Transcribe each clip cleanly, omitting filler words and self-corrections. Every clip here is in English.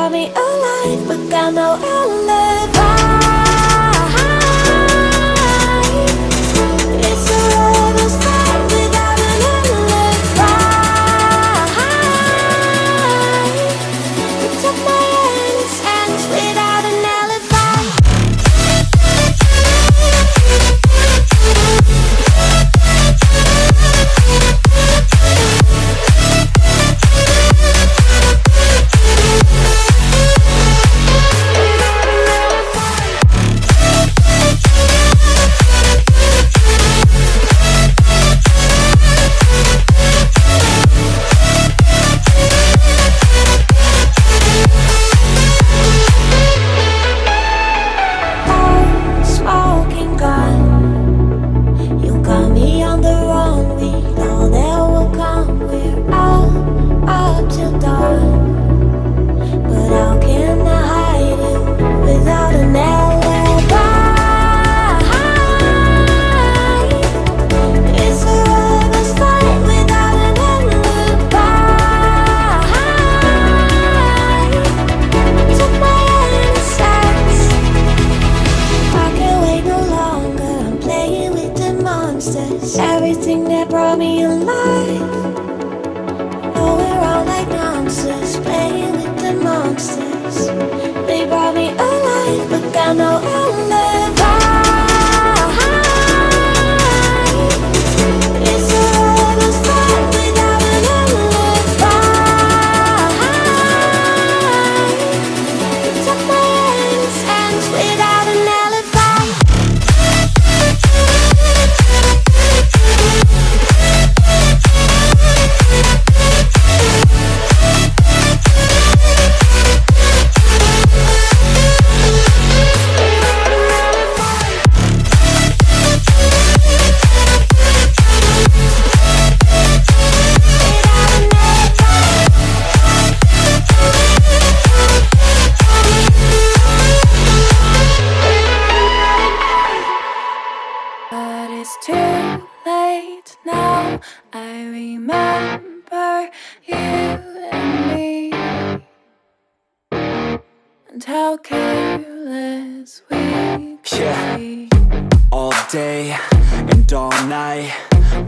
brought me alive, but got no alibi. It's a lover's fight without an alibi. You took my hands without an alibi. Everything that brought me alive. Oh, we're all like monsters, playing with the monsters. They brought me alive, but got no alibi. It's a lover's fight without an alibi. You took my hands without an alibi. But it's too late now. I remember you and me, and how careless we could be. All day and all night,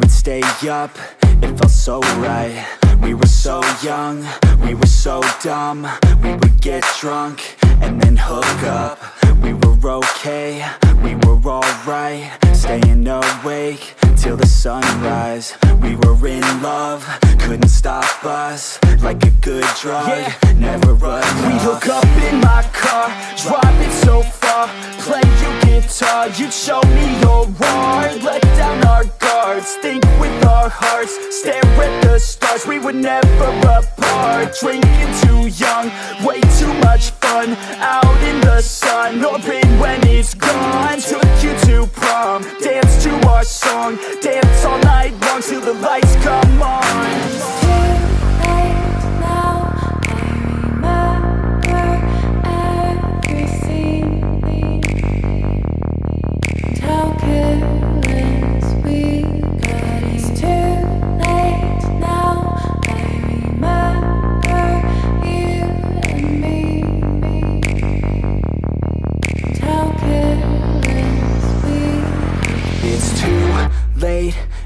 we'd stay up, it felt so right. We were so young, we were so dumb. We would get drunk and then hook up. We were okay, we were alright, staying awake till the sunrise. We were in love, couldn't stop us, like a good drug, never enough. We'd hook up in my car, drive it so far, play your guitar, you'd show me your art. Let down our guards, think with our hearts, stare at the stars. We were never apart, drinking too young, way too much fun, out in the sun, orbit when it's gone. Took you to prom, dance to our song, dance all night long till the lights come on.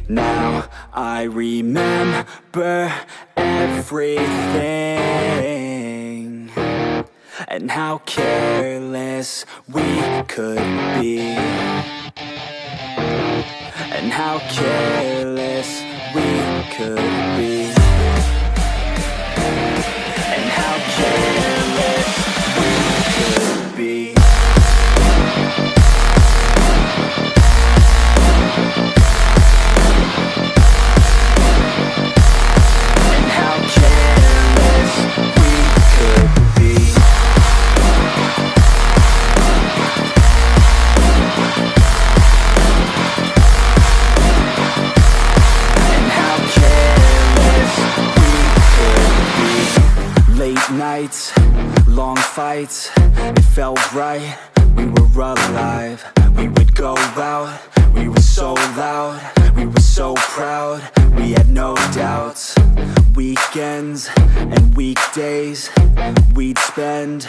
Now I remember everything, and how careless we could be, and how careless we could be, and how careless we could be. Nights, long fights, it felt right. We we were alive. We would go out, we were so loud, we were so proud, we had no doubts. Weekends and weekdays, we'd spend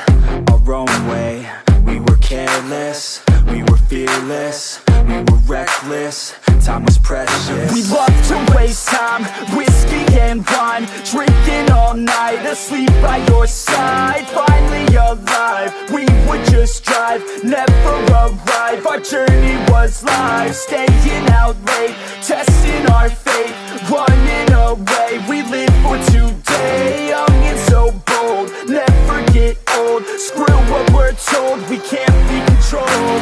our own way. We were careless, we were fearless, we were reckless, time was precious. We loved to waste time, whiskey and wine, drinking all night, asleep by your side. Finally alive, we would just drive, never arrive. Our journey was live, staying out late, testing our fate, running away. We live for today, young and so bold, never get old. Screw what we're told, we can't be controlled.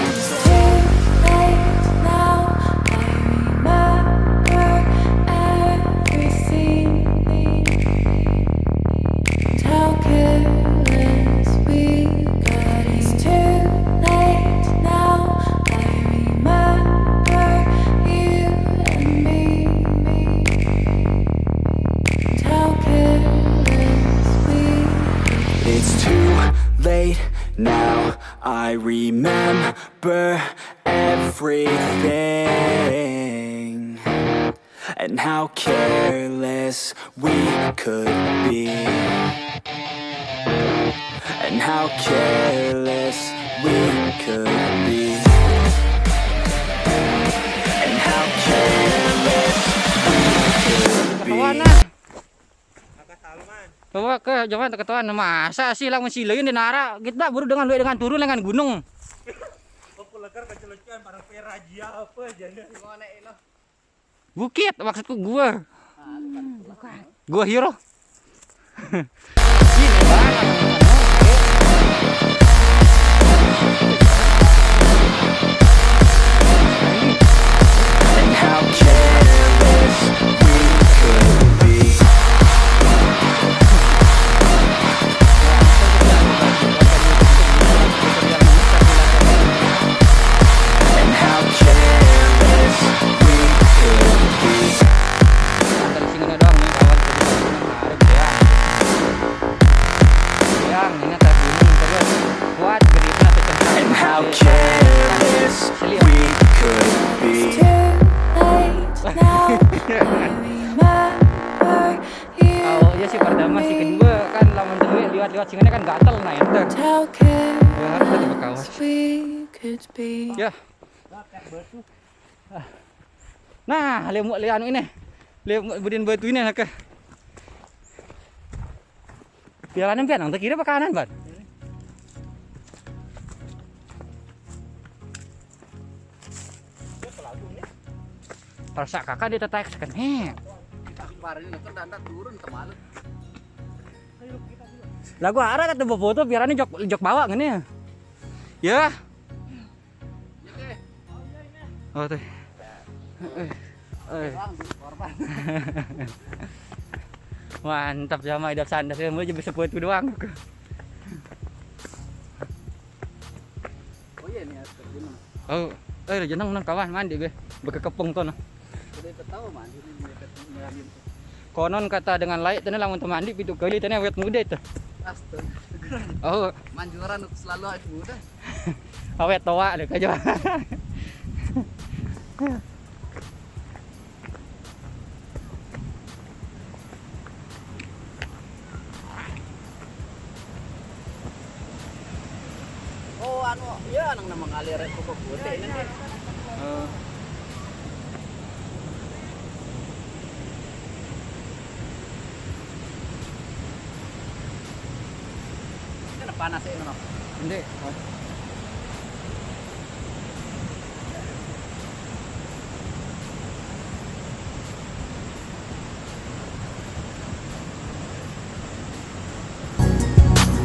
Now I remember everything and how careless we could be, and how careless we could be, and how careless we could be. Bawa ke jangan ketuan masa sih lang masilayin din ara kita baru dengan turun dengan gunung. Bukit maksudku gua. Gua hero. Sini banget. And how careless we could be. Liwat sini kan gatel nah ente. Ya harus ada bekawas. Ya. Nah, lihat anu ini. Lihat budin batu ini nak. Pialannya pian, nang kiri apa kanan, Ban? Persak kakak dia tetek kan. Kemarin itu dandak turun kemana? Lagu arah kata foto piarannya jok bawa ngene ya. Ya. Oh tuh. Mantap sama hidup sandas ya, mulai jadi sepatu doang. Oh iya nih Terjun. Oh, jeneng nang kawan mandi be. Bekekepung to nah. Sudah tahu mandi ini. Konon kata dengan layak tadi lamun mandi pitu kali tadi awet muda itu. Astaga. Oh, Manjuran selalu awet muda. awet tua deh aja. Oh anu, ya nang nama ngalir pokok putih ini. Panas ini no. Hindi.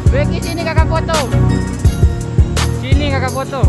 Beki sini kakak foto. Sini kakak foto.